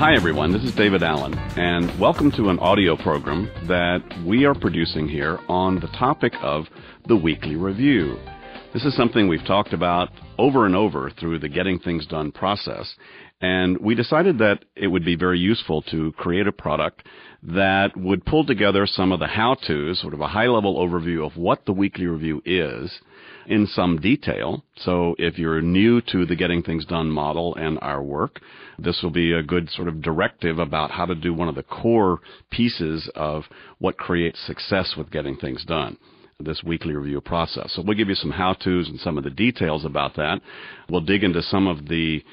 Hi, everyone. This is David Allen, and welcome to an audio program that we are producing here on the topic of the weekly review. This is something we've talked about over and over through the Getting Things Done process, and we decided that it would be very useful to create a product that would pull together some of the how-tos, sort of a high-level overview of what the weekly review is in some detail. So if you're new to the Getting Things Done model and our work, this will be a good sort of directive about how to do one of the core pieces of what creates success with getting things done, this weekly review process. So we'll give you some how-tos and some of the details about that. We'll dig into some of the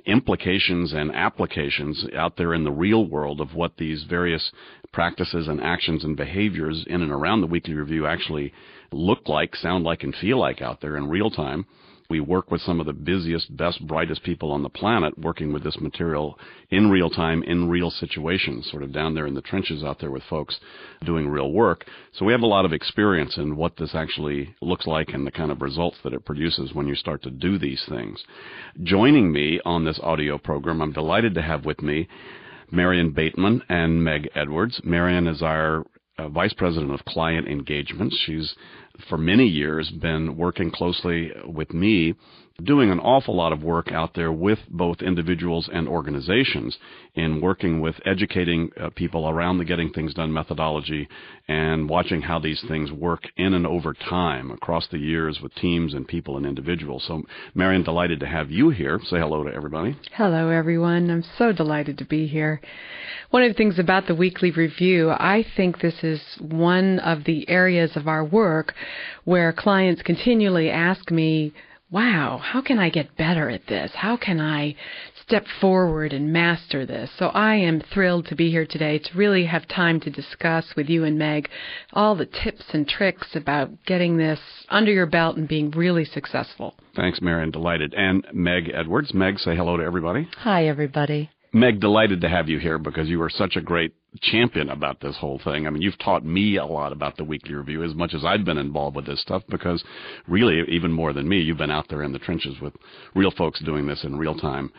implications and applications out there in the real world of what these various practices and actions and behaviors in and around the weekly review actually look like, sound like, and feel like out there in real time. We work with some of the busiest, best, brightest people on the planet working with this material in real time, in real situations, sort of down there in the trenches out there with folks doing real work. So we have a lot of experience in what this actually looks like and the kind of results that it produces when you start to do these things. Joining me on this audio program, I'm delighted to have with me Marion Bateman and Meg Edwards. Marion is our Vice President of Client Engagement. She's for many years been working closely with me, doing an awful lot of work out there with both individuals and organizations in working with educating people around the Getting Things Done methodology and watching how these things work in and over time across the years with teams and people and individuals. So, Marion, delighted to have you here. Say hello to everybody. Hello, everyone. I'm so delighted to be here. One of the things about the weekly review, I think this is one of the areas of our work where clients continually ask me, wow, how can I get better at this? How can I step forward and master this? So I am thrilled to be here today to really have time to discuss with you and Meg all the tips and tricks about getting this under your belt and being really successful. Thanks, Marion. Delighted. And Meg Edwards. Meg, say hello to everybody. Hi, everybody. Meg, delighted to have you here because you are such a great champion about this whole thing. I mean, you've taught me a lot about the weekly review as much as I've been involved with this stuff because really, even more than me, you've been out there in the trenches with real folks doing this in real time,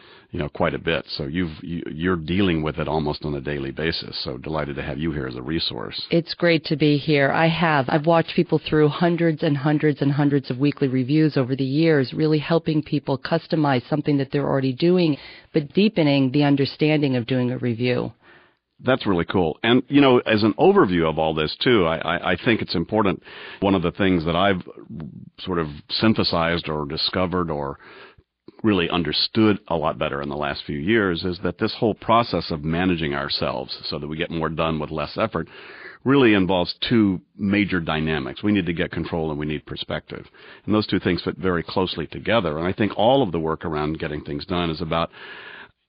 quite a bit. So you're dealing with it almost on a daily basis. So delighted to have you here as a resource. It's great to be here. I've watched people through hundreds and hundreds and hundreds of weekly reviews over the years, really helping people customize something that they're already doing, but deepening the understanding of doing a review. That's really cool. And, as an overview of all this, too, I think it's important. One of the things that I've sort of synthesized or discovered or really understood a lot better in the last few years is that this whole process of managing ourselves so that we get more done with less effort really involves two major dynamics. We need to get control and we need perspective. And those two things fit very closely together. And I think all of the work around getting things done is about,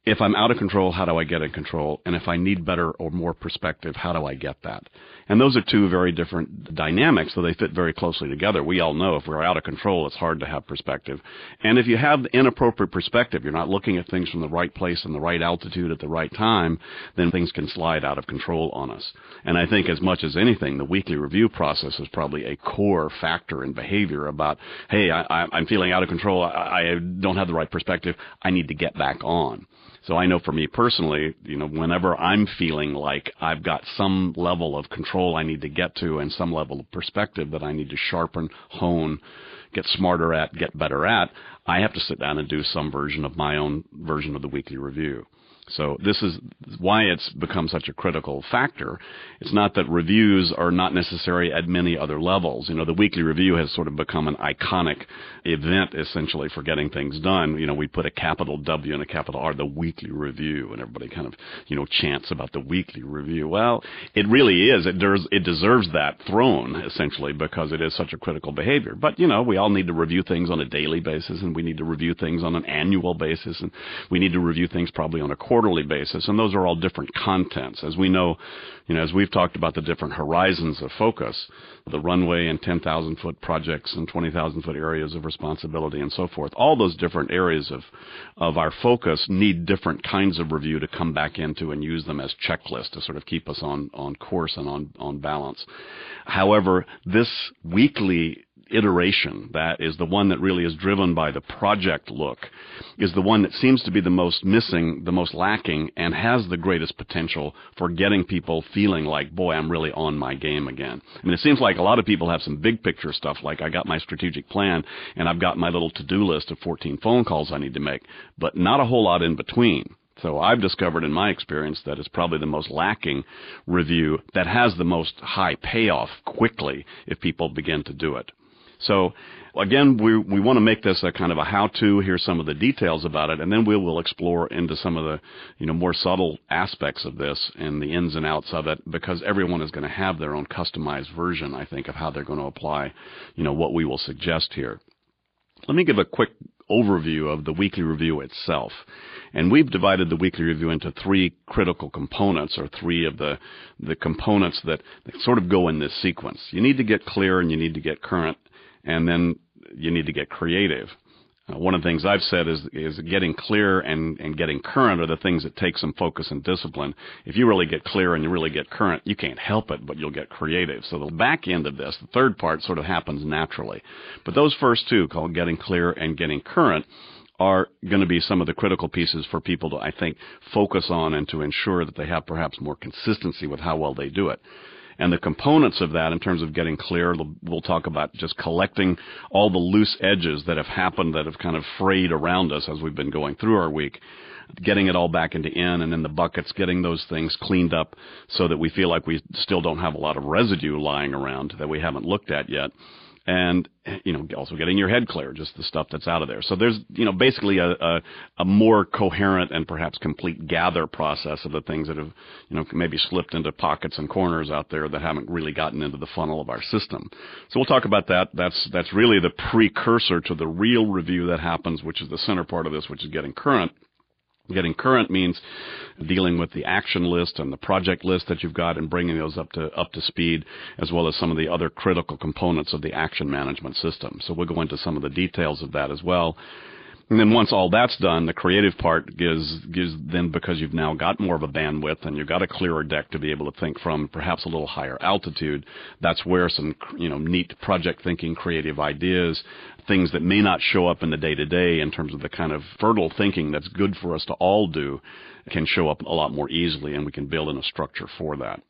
if I'm out of control, how do I get in control? And if I need better or more perspective, how do I get that? And those are two very different dynamics, so they fit very closely together. We all know if we're out of control, it's hard to have perspective. And if you have inappropriate perspective, you're not looking at things from the right place and the right altitude at the right time, then things can slide out of control on us. And I think as much as anything, the weekly review process is probably a core factor in behavior about, hey, I'm feeling out of control. I don't have the right perspective. I need to get back on. So I know for me personally, whenever I'm feeling like I've got some level of control I need to get to and some level of perspective that I need to sharpen, hone, get smarter at, get better at, I have to sit down and do some version of my own version of the weekly review. So this is why it's become such a critical factor. It's not that reviews are not necessary at many other levels. The weekly review has sort of become an iconic event, essentially, for getting things done. We put a capital W and a capital R, the weekly review, and everybody kind of, chants about the weekly review. Well, it really is. It deserves that throne, essentially, because it is such a critical behavior. But, we all need to review things on a daily basis, and we need to review things on an annual basis, and we need to review things probably on a quarterly basis, and those are all different contents. As we know, as we've talked about the different horizons of focus, the runway and 10,000-foot projects and 20,000-foot areas of responsibility and so forth, all those different areas of our focus need different kinds of review to come back into and use them as checklists to sort of keep us on course and on balance. However, this weekly iteration, that is the one that really is driven by the project look, is the one that seems to be the most missing, the most lacking, and has the greatest potential for getting people feeling like, boy, I'm really on my game again. I mean, it seems like a lot of people have some big picture stuff, like I got my strategic plan and I've got my little to-do list of 14 phone calls I need to make, but not a whole lot in between. So I've discovered in my experience that it's probably the most lacking review that has the most high payoff quickly if people begin to do it. So again, we want to make this a kind of a how-to. Here's some of the details about it, and then we will explore into some of the more subtle aspects of this and the ins and outs of it, because everyone is going to have their own customized version, I think, of how they're going to apply what we will suggest here. Let me give a quick overview of the weekly review itself. And we've divided the weekly review into three critical components, or three of the components that sort of go in this sequence. You need to get clear, and you need to get current, and then you need to get creative. One of the things I've said is getting clear and getting current are the things that take some focus and discipline. If you really get clear and you really get current, you can't help it, but you'll get creative. So the back end of this, the third part, sort of happens naturally. But those first two, called getting clear and getting current, are going to be some of the critical pieces for people to, I think, focus on and to ensure that they have perhaps more consistency with how well they do it. And the components of that, in terms of getting clear, we'll talk about just collecting all the loose edges that have happened, that have kind of frayed around us as we've been going through our week, getting it all back into and in the buckets, getting those things cleaned up so that we feel like we still don't have a lot of residue lying around that we haven't looked at yet. And, also getting your head clear, just the stuff that's out of there. So there's, basically a more coherent and perhaps complete gather process of the things that have, maybe slipped into pockets and corners out there that haven't really gotten into the funnel of our system. So we'll talk about that. That's really the precursor to the real review that happens, which is the center part of this, which is getting current. Getting current means dealing with the action list and the project list that you've got and bringing those up to speed, as well as some of the other critical components of the action management system. So we'll go into some of the details of that as well. And then once all that's done, the creative part gives then, because you've now got more of a bandwidth and you've got a clearer deck to be able to think from, perhaps a little higher altitude, that's where some, neat project thinking, creative ideas, things that may not show up in the day-to-day in terms of the kind of fertile thinking that's good for us to all do, can show up a lot more easily, and we can build in a structure for that.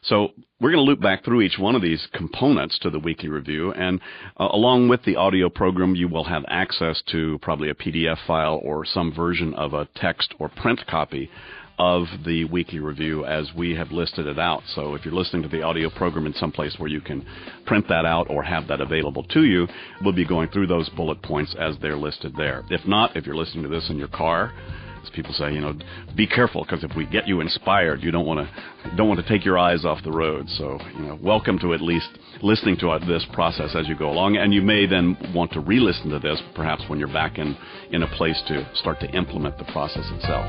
So we're going to loop back through each one of these components to the weekly review, and along with the audio program, you will have access to probably a PDF file or some version of a text or print copy of the weekly review as we have listed it out. So if you're listening to the audio program in some place where you can print that out or have that available to you, we'll be going through those bullet points as they're listed there. If not, if you're listening to this in your car, as people say, be careful, because if we get you inspired, you don't want to take your eyes off the road. So, welcome to at least listening to this process as you go along. And you may then want to re-listen to this, perhaps when you're back in a place to start to implement the process itself.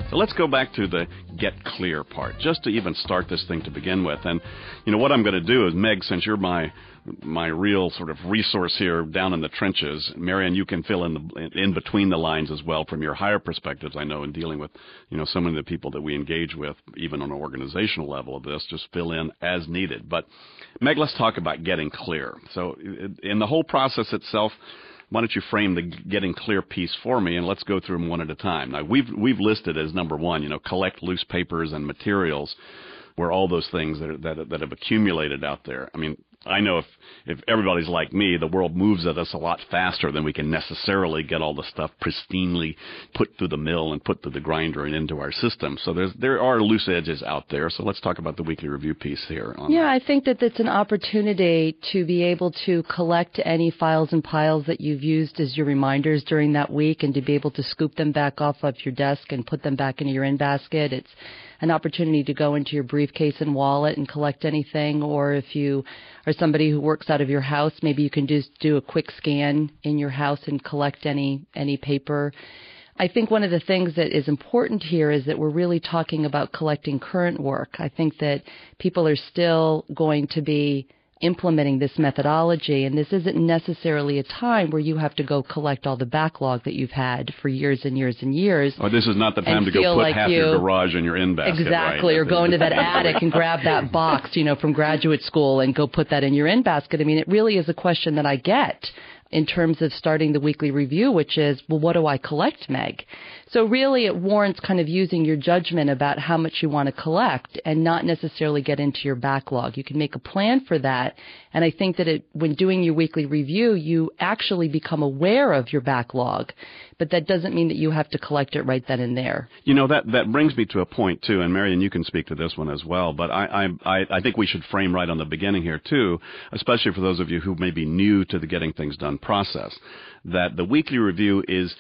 So let's go back to the get clear part, just to even start this thing to begin with. And, what I'm going to do is, Meg, since you're my real sort of resource here down in the trenches, Marianne, you can fill in between the lines as well from your higher perspectives, I know, in dealing with, some of the people that we engage with, even on an organizational level of this, just fill in as needed. But, Meg, let's talk about getting clear. So in the whole process itself, why don't you frame the getting clear piece for me, and let's go through them one at a time. Now, we've listed as number one, collect loose papers and materials, where all those things that have accumulated out there. I mean, I know if everybody's like me, the world moves at us a lot faster than we can necessarily get all the stuff pristinely put through the mill and put through the grinder and into our system. So there are loose edges out there. So let's talk about the weekly review piece here. I think that it's an opportunity to be able to collect any files and piles that you've used as your reminders during that week, and to be able to scoop them back off of your desk and put them back into your in basket. It's an opportunity to go into your briefcase and wallet and collect anything, or if you are somebody who works out of your house, maybe you can just do a quick scan in your house and collect any paper. I think one of the things that is important here is that we're really talking about collecting current work. I think that people are still going to be implementing this methodology, and this isn't necessarily a time where you have to go collect all the backlog that you've had for years and years and years. Oh, this is not the time to go put half your garage in your in-basket. Exactly, right? Or go into that attic and grab that box, from graduate school and go put that in your in-basket. I mean, it really is a question that I get in terms of starting the weekly review, which is, well, what do I collect, Meg? So really it warrants kind of using your judgment about how much you want to collect and not necessarily get into your backlog. You can make a plan for that. And I think that when doing your weekly review, you actually become aware of your backlog, but that doesn't mean that you have to collect it right then and there. That brings me to a point, too, and Marion, you can speak to this one as well, but I think we should frame right on the beginning here, too, especially for those of you who may be new to the getting things done process, that the weekly review is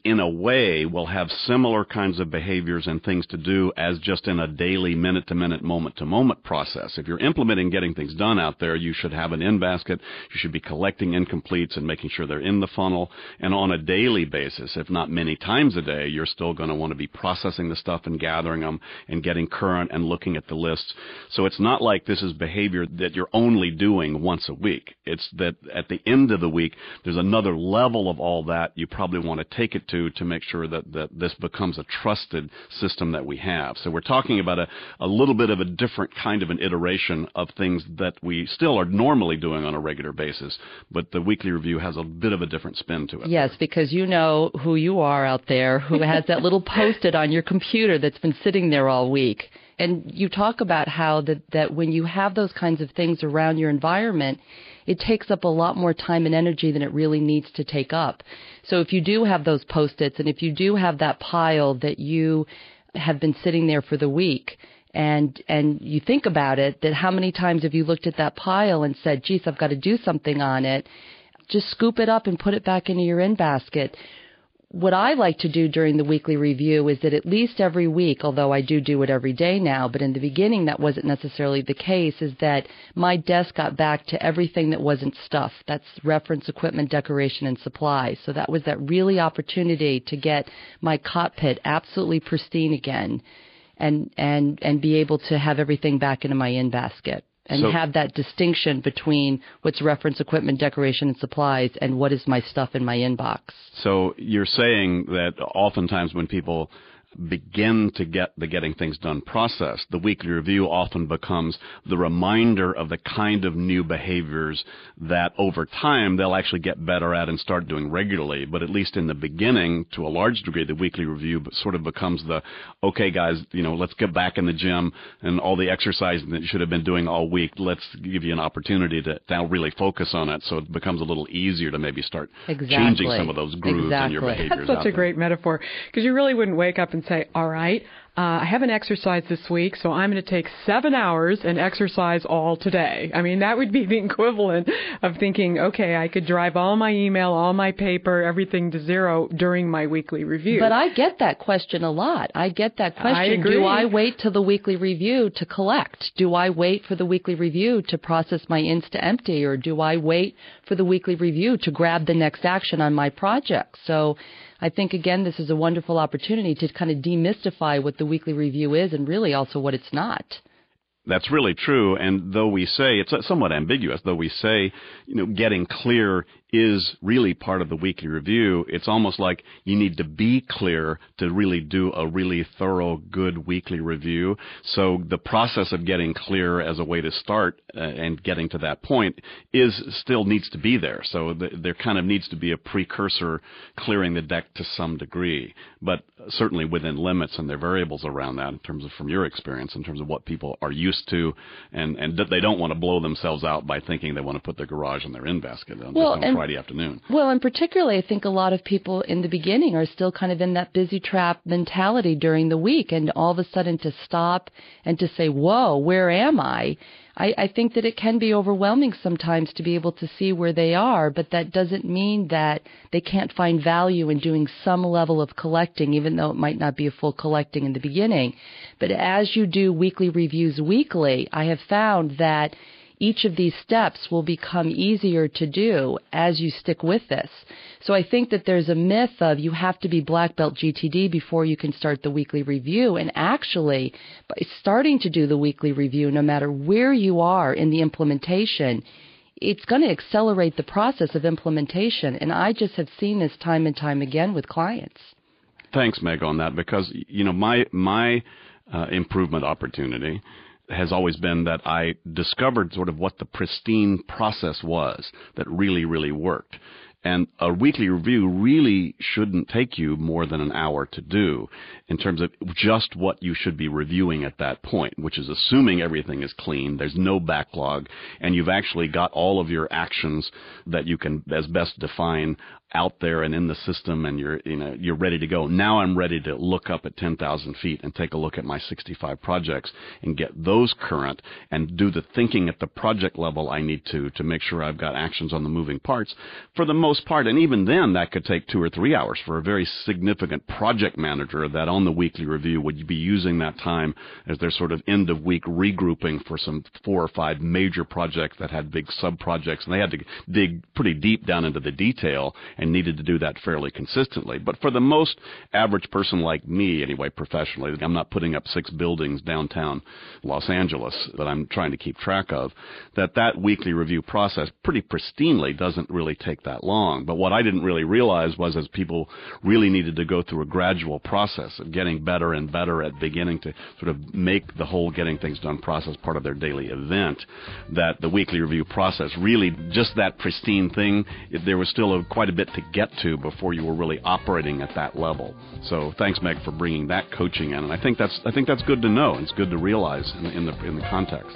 in a way will have similar kinds of behaviors and things to do as just in a daily minute-to-minute, moment-to-moment process. If you're implementing getting things done out there, you should have an in-basket. You should be collecting incompletes and making sure they're in the funnel. And on a daily basis, if not many times a day, you're still going to want to be processing the stuff and gathering them and getting current and looking at the lists. So it's not like this is behavior that you're only doing once a week. It's that at the end of the week, there's another level of all that you probably want to take it to make sure that this becomes a trusted system that we have. So we're talking about a little bit of a different kind of an iteration of things that we still are normally doing on a regular basis, but the weekly review has a bit of a different spin to it. Yes, because you know who you are out there, who has that little Post-it on your computer that's been sitting there all week. And you talk about how that when you have those kinds of things around your environment, it takes up a lot more time and energy than it really needs to take up. So if you do have those Post-its and if you do have that pile that you have been sitting there for the week, and you think about it, that how many times have you looked at that pile and said, geez, I've got to do something on it, just scoop it up and put it back into your in-basket. What I like to do during the weekly review is that at least every week, although I do it every day now, but in the beginning that wasn't necessarily the case, is that my desk got back to everything that wasn't stuff. That's reference equipment, decoration, and supplies. So that was that really opportunity to get my cockpit absolutely pristine again and be able to have everything back into my in-basket. And have that distinction between what's reference equipment, decoration, and supplies, and what is my stuff in my inbox. So you're saying that oftentimes when people begin to get the getting things done process, the weekly review often becomes the reminder of the kind of new behaviors that over time they'll actually get better at and start doing regularly. But at least in the beginning, to a large degree, the weekly review sort of becomes the, okay, guys, let's get back in the gym and all the exercising that you should have been doing all week, let's give you an opportunity to now really focus on it. So it becomes a little easier to maybe start changing some of those grooves in your behaviors. That's such a great metaphor, because you really wouldn't wake up and say, all right, I haven't exercised this week, so I'm going to take 7 hours and exercise all today. I mean, that would be the equivalent of thinking, okay, I could drive all my email, all my paper, everything to zero during my weekly review. But I get that question a lot. I get that question. I agree. Do I wait till the weekly review to collect? Do I wait for the weekly review to process my Insta empty? Or do I wait for the weekly review to grab the next action on my project? So I think, again, this is a wonderful opportunity to kind of demystify what the weekly review is and really also what it's not. That's really true. And though we say, it's somewhat ambiguous, though we say, getting clear is really part of the weekly review, it's almost like you need to be clear to really do a really thorough, good weekly review. So the process of getting clear as a way to start and getting to that point still needs to be there. So there kind of needs to be a precursor clearing the deck to some degree, but certainly within limits, and there are variables around that in terms of, from your experience, in terms of what people are used to, and that they don't want to blow themselves out by thinking they want to put their garage in their in-basket on Friday afternoon. Well, and particularly I think a lot of people in the beginning are still kind of in that busy trap mentality during the week, and all of a sudden to stop and to say, whoa, where am I? I think that it can be overwhelming sometimes to be able to see where they are, but that doesn't mean that they can't find value in doing some level of collecting, even though it might not be a full collecting in the beginning. But as you do weekly reviews weekly, I have found that each of these steps will become easier to do as you stick with this. So I think that there's a myth of you have to be black belt GTD before you can start the weekly review. And actually, by starting to do the weekly review, no matter where you are in the implementation, it's going to accelerate the process of implementation. And I just have seen this time and time again with clients. Thanks, Meg, on that, because, my improvement opportunity has always been that I discovered sort of what the pristine process was that really, really worked. And a weekly review really shouldn't take you more than an hour to do in terms of just what you should be reviewing at that point, which is assuming everything is clean, there's no backlog, and you've actually got all of your actions that you can as best define out there and in the system, and you're ready to go. Now I'm ready to look up at 10,000 feet and take a look at my 65 projects and get those current and do the thinking at the project level I need to make sure I've got actions on the moving parts for the most part. And even then, that could take 2 or 3 hours for a very significant project manager that on the weekly review would be using that time as their sort of end of week regrouping for some 4 or 5 major projects that had big sub projects, and they had to dig pretty deep down into the detail and needed to do that fairly consistently. But for the most average person like me, anyway, professionally, I'm not putting up 6 buildings downtown Los Angeles that I'm trying to keep track of, that weekly review process pretty pristinely doesn't really take that long. But what I didn't really realize was as people really needed to go through a gradual process of getting better and better at beginning to sort of make the whole getting things done process part of their daily event, that the weekly review process really just that pristine thing, there was still quite a bit to get to before you were really operating at that level. So thanks, Meg, for bringing that coaching in, and I think that's good to know. It's good to realize in the context.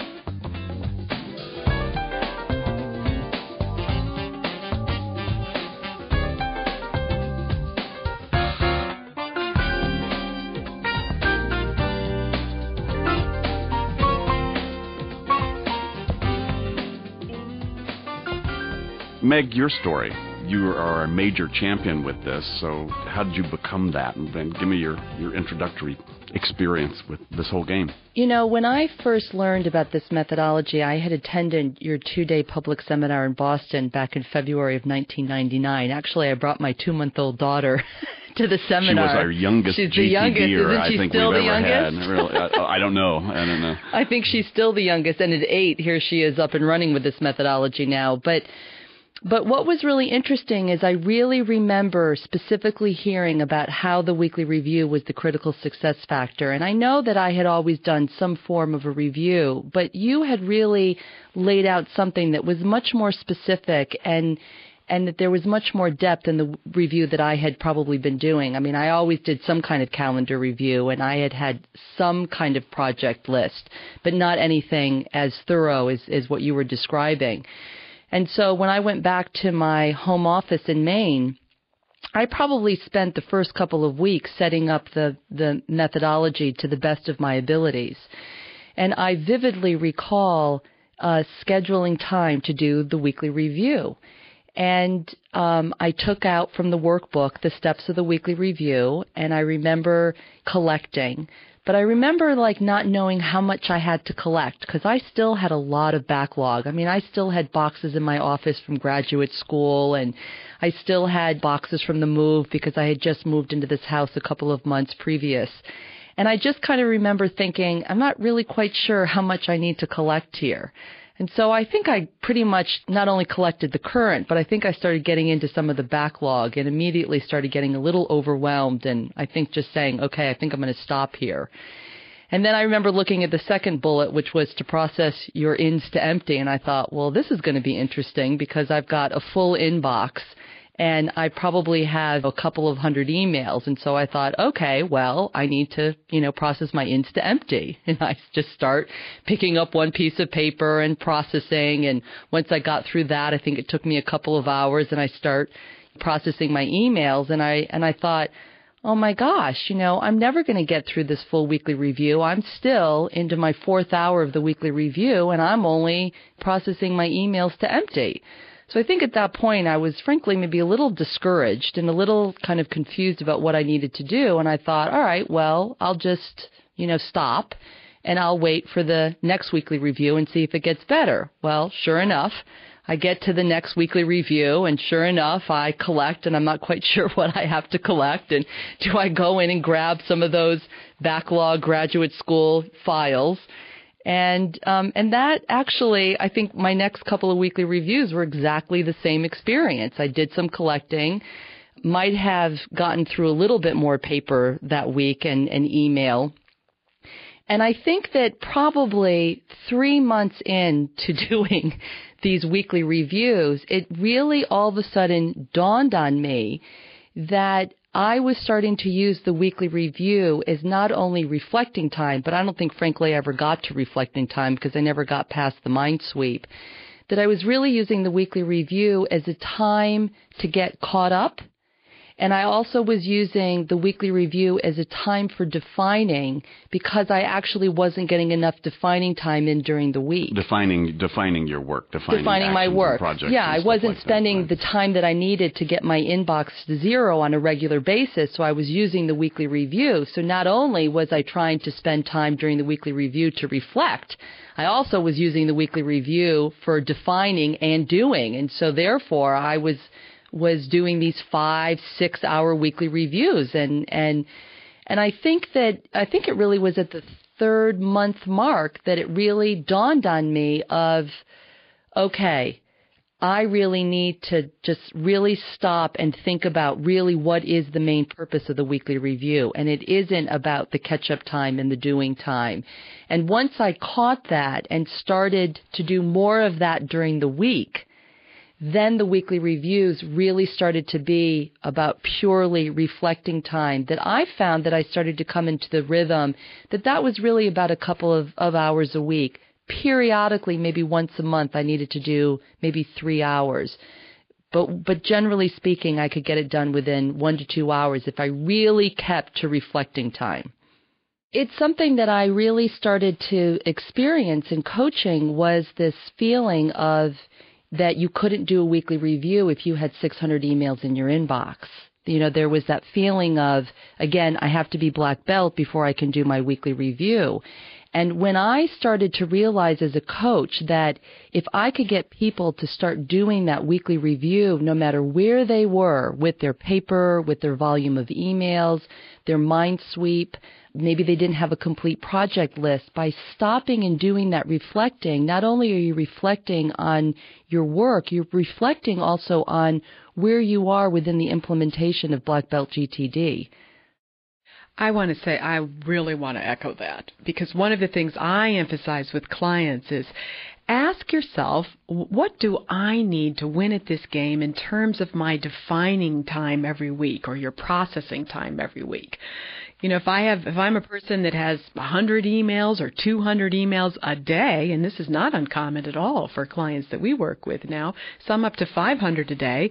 Meg, your story. You are a major champion with this, so how did you become that? And then give me your introductory experience with this whole game. When I first learned about this methodology, I had attended your 2-day public seminar in Boston back in February of 1999. Actually, I brought my 2-month-old daughter to the seminar. She was our youngest GTDer I think we've ever had. Really, I don't know. I think she's still the youngest, and at 8, here she is up and running with this methodology now. But what was really interesting is I really remember specifically hearing about how the weekly review was the critical success factor. And I know that I had always done some form of a review, but you had really laid out something that was much more specific and that there was much more depth in the review that I had probably been doing. I mean, I always did some kind of calendar review, and I had some kind of project list, but not anything as thorough as what you were describing. And so when I went back to my home office in Maine, I probably spent the first couple of weeks setting up the methodology to the best of my abilities. And I vividly recall scheduling time to do the weekly review. And I took out from the workbook the steps of the weekly review, and I remember collecting. But I remember not knowing how much I had to collect because I still had a lot of backlog. I mean, I still had boxes in my office from graduate school, and I still had boxes from the move because I had just moved into this house a couple of months previous. And I just kind of remember thinking, I'm not really quite sure how much I need to collect here. And so I think I pretty much not only collected the current, but I think I started getting into some of the backlog and immediately started getting a little overwhelmed, and I think just saying, okay, I think I'm going to stop here. And then I remember looking at the second bullet, which was to process your ins to empty, and I thought, well, this is going to be interesting because I've got a full inbox and I probably have a couple of hundred emails. And so I thought, okay, well, I need to, process my ins to empty. And I just start picking up one piece of paper and processing. And once I got through that, I think it took me a couple of hours, and I start processing my emails. And I thought, oh my gosh, I'm never going to get through this full weekly review. I'm still into my 4th hour of the weekly review, and I'm only processing my emails to empty. So I think at that point I was frankly maybe a little discouraged and a little kind of confused about what I needed to do. And I thought, all right, well, I'll just, stop and I'll wait for the next weekly review and see if it gets better. Well, sure enough, I get to the next weekly review, and sure enough, I collect, and I'm not quite sure what I have to collect. And do I go in and grab some of those backlog graduate school files? And that actually, I think my next couple of weekly reviews were exactly the same experience. I did some collecting, might have gotten through a little bit more paper that week and email. And I think that probably 3 months into doing these weekly reviews, it really all of a sudden dawned on me that I was starting to use the weekly review as not only reflecting time, but I don't think, frankly, I ever got to reflecting time because I never got past the mind sweep, that I was really using the weekly review as a time to get caught up. And I also was using the weekly review as a time for defining because I actually wasn't getting enough defining time in during the week. Defining your work, defining my work. Yeah, I wasn't spending the time that I needed to get my inbox to zero on a regular basis, so I was using the weekly review. So not only was I trying to spend time during the weekly review to reflect, I also was using the weekly review for defining and doing. And so therefore, I was doing these 5-6 hour weekly reviews. And I think it really was at the 3rd month mark that it really dawned on me of, okay, I really need to just really stop and think about really what is the main purpose of the weekly review. And it isn't about the catch-up time and the doing time. And once I caught that and started to do more of that during the week, then the weekly reviews really started to be about purely reflecting time, that I found that I started to come into the rhythm that was really about a couple of hours a week. Periodically, maybe once a month, I needed to do maybe 3 hours. But generally speaking, I could get it done within 1 to 2 hours if I really kept to reflecting time. It's something that I really started to experience in coaching was this feeling of that you couldn't do a weekly review if you had 600 emails in your inbox. You know, there was that feeling of, again, I have to be black belt before I can do my weekly review. And when I started to realize as a coach that if I could get people to start doing that weekly review, no matter where they were with their paper, with their volume of emails, their mind sweep, maybe they didn't have a complete project list, by stopping and doing that reflecting, not only are you reflecting on your work, you're reflecting also on where you are within the implementation of Black Belt GTD. I want to say I really want to echo that, because one of the things I emphasize with clients is ask yourself, what do I need to win at this game in terms of my defining time every week or your processing time every week? You know, if I'm a person that has 100 emails or 200 emails a day, and this is not uncommon at all for clients that we work with now, some up to 500 a day,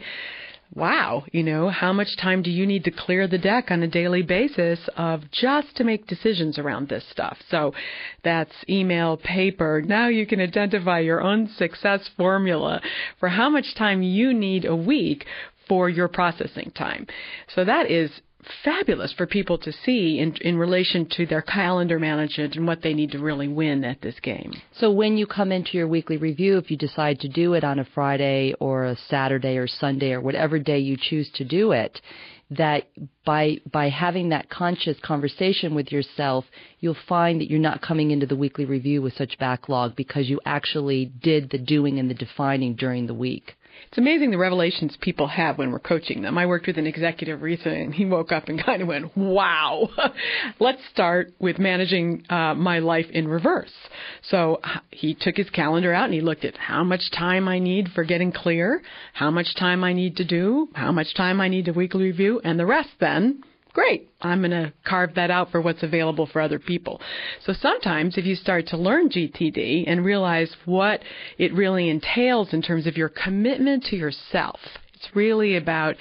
wow, you know, how much time do you need to clear the deck on a daily basis of just to make decisions around this stuff? So that's email, paper. Now you can identify your own success formula for how much time you need a week for your processing time. So that is fabulous for people to see in relation to their calendar management and what they need to really win at this game. So when you come into your weekly review, if you decide to do it on a Friday or a Saturday or Sunday or whatever day you choose to do it, that by having that conscious conversation with yourself, you'll find that you're not coming into the weekly review with such backlog because you actually did the doing and the defining during the week. It's amazing the revelations people have when we're coaching them. I worked with an executive recently, and he woke up and kind of went, wow, let's start with managing my life in reverse. So he took his calendar out and he looked at how much time I need for getting clear, how much time I need to do, how much time I need to weekly review, and the rest then, great, I'm going to carve that out for what's available for other people. So sometimes if you start to learn GTD and realize what it really entails in terms of your commitment to yourself, it's really about,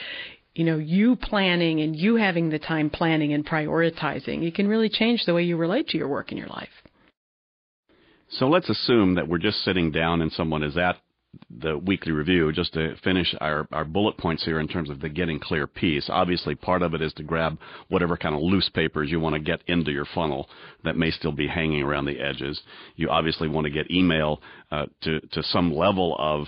you know, you planning and you having the time planning and prioritizing. It can really change the way you relate to your work and your life. So let's assume that we're just sitting down and someone is at the weekly review, just to finish our bullet points here in terms of the getting clear piece. Obviously, part of it is to grab whatever kind of loose papers you want to get into your funnel that may still be hanging around the edges. You obviously want to get email to some level of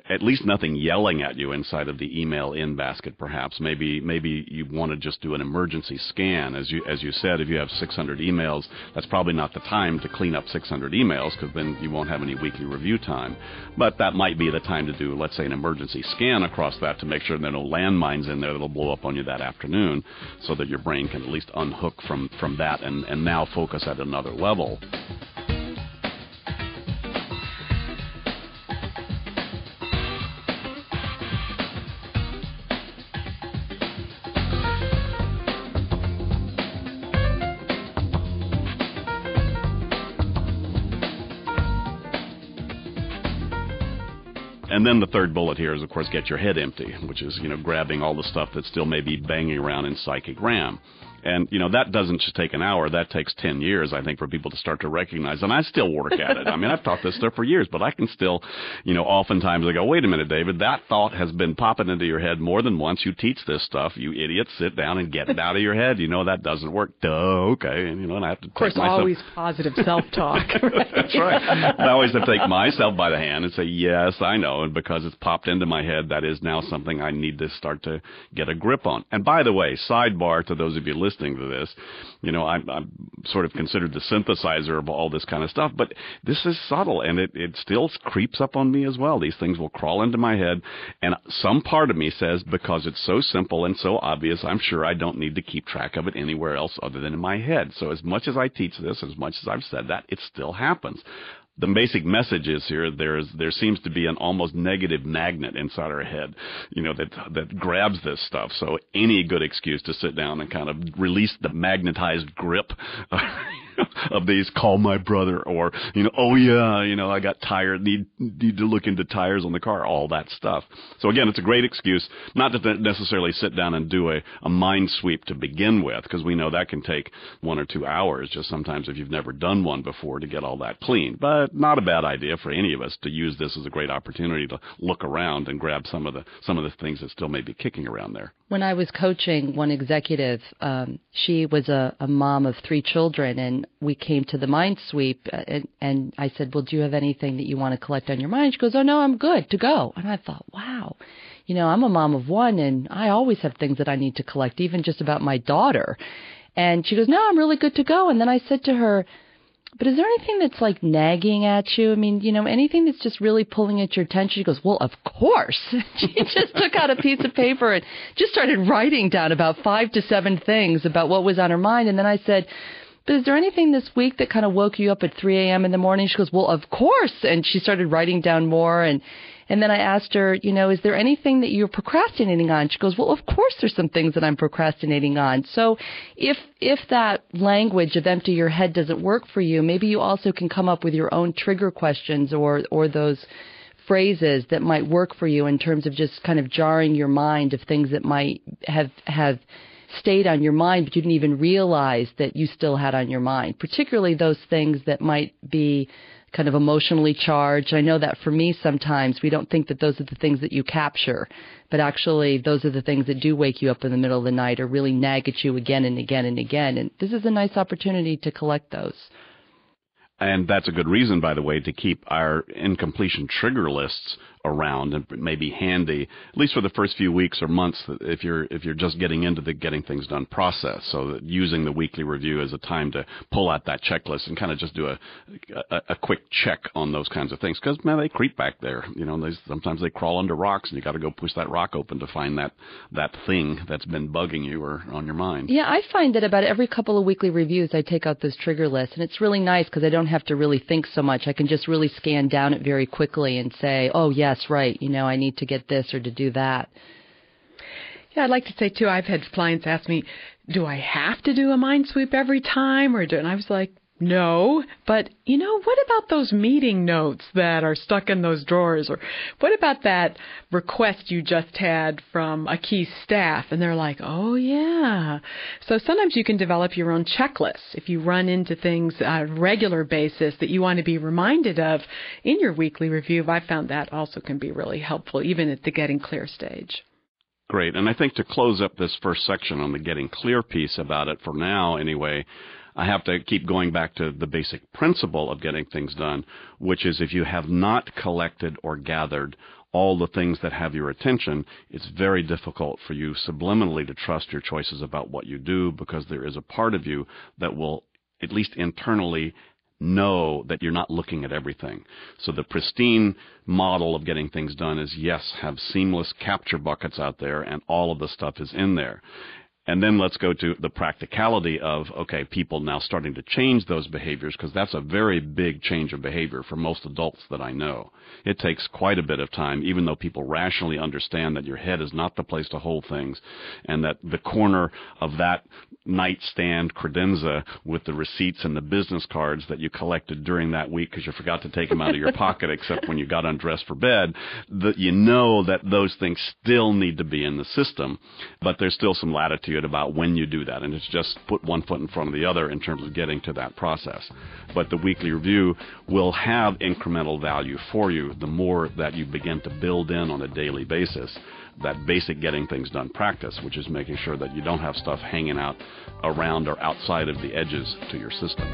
at least nothing yelling at you inside of the email in basket, perhaps. Maybe you want to just do an emergency scan. As you said, if you have 600 emails, that's probably not the time to clean up 600 emails, because then you won't have any weekly review time. But that might be the time to do, let's say, an emergency scan across that to make sure there are no landmines in there that'll blow up on you that afternoon, so that your brain can at least unhook from that and now focus at another level. And then the third bullet here is, of course, get your head empty, which is, grabbing all the stuff that still may be banging around in psychic RAM. And, that doesn't just take an hour. That takes 10 years, I think, for people to start to recognize. And I still work at it. I mean, I've taught this stuff for years, but I can still, oftentimes I go, wait a minute, David, that thought has been popping into your head more than once. You teach this stuff, you idiot. Sit down and get it out of your head. That doesn't work. Duh, okay. And, and I have to of course, always positive self-talk. Right? That's right. I always have to take myself by the hand and say, yes, I know. And because it's popped into my head, that is now something I need to start to get a grip on. And by the way, sidebar to those of you listening to this, I'm sort of considered the synthesizer of all this kind of stuff, but this is subtle, and it still creeps up on me as well. These things will crawl into my head, and some part of me says, because it's so simple and so obvious, I'm sure I don't need to keep track of it anywhere else other than in my head. So as much as I teach this, as much as I've said that, it still happens. The basic message is here, there seems to be an almost negative magnet inside our head, that grabs this stuff. So any good excuse to sit down and kind of release the magnetized grip of these, call my brother, or, oh yeah, I got tired, need to look into tires on the car, all that stuff. So again, it's a great excuse not to necessarily sit down and do a mind sweep to begin with, because we know that can take 1 or 2 hours, just sometimes if you've never done one before, to get all that clean. But not a bad idea for any of us to use this as a great opportunity to look around and grab some of the things that still may be kicking around there. When I was coaching one executive, she was a mom of 3 children, and we came to the mind sweep, and I said, well, do you have anything that you want to collect on your mind? She goes, oh, no, I'm good to go. And I thought, wow, I'm a mom of 1, and I always have things that I need to collect, even just about my daughter. And she goes, no, I'm really good to go. And then I said to her, but is there anything that's like nagging at you? I mean, anything that's just really pulling at your attention? She goes, well, of course. She just took out a piece of paper and just started writing down about 5 to 7 things about what was on her mind. And then I said, but is there anything this week that kind of woke you up at 3 a.m. in the morning? She goes, well, of course. And she started writing down more. And then I asked her, is there anything that you're procrastinating on? She goes, well, of course there's some things that I'm procrastinating on. So if that language of empty your head doesn't work for you, maybe you also can come up with your own trigger questions or those phrases that might work for you in terms of just kind of jarring your mind of things that might have stayed on your mind, but you didn't even realize that you still had on your mind, particularly those things that might be kind of emotionally charged. I know that for me sometimes we don't think that those are the things that you capture, but actually those are the things that do wake you up in the middle of the night or really nag at you again and again and again. And this is a nice opportunity to collect those. And that's a good reason, by the way, to keep our incompletion trigger lists around and maybe handy, at least for the first few weeks or months, if you're just getting into the getting things done process. So that using the weekly review as a time to pull out that checklist and kind of just do a quick check on those kinds of things, because man, they creep back there. Sometimes they crawl under rocks, and you got to go push that rock open to find that thing that's been bugging you or on your mind. Yeah, I find that about every couple of weekly reviews, I take out this trigger list, and it's really nice because I don't have to really think so much. I can just really scan down it very quickly and say, oh, yes, right, I need to get this or to do that. Yeah, I'd like to say, too, I've had clients ask me, do I have to do a mind sweep every time? And I was like, No, but what about those meeting notes that are stuck in those drawers? Or what about that request you just had from a key staff? And they're like, oh, yeah. So sometimes you can develop your own checklists if you run into things on a regular basis that you want to be reminded of in your weekly review. I found that also can be really helpful, even at the getting clear stage. Great. And I think to close up this first section on the getting clear piece about it, for now anyway, I have to keep going back to the basic principle of getting things done, which is if you have not collected or gathered all the things that have your attention, it's very difficult for you subliminally to trust your choices about what you do, because there is a part of you that will, at least internally, know that you're not looking at everything. So the pristine model of getting things done is, yes, have seamless capture buckets out there and all of the stuff is in there. And then let's go to the practicality of, okay, people now starting to change those behaviors, because that's a very big change of behavior for most adults that I know. It takes quite a bit of time, even though people rationally understand that your head is not the place to hold things, and that the corner of that nightstand credenza with the receipts and the business cards that you collected during that week because you forgot to take them out of your pocket except when you got undressed for bed, that you know that those things still need to be in the system, but there's still some latitude about when you do that, and it's just put one foot in front of the other in terms of getting to that process. But the weekly review will have incremental value for you the more that you begin to build in on a daily basis that basic getting things done practice, which is making sure that you don't have stuff hanging out around or outside of the edges to your system.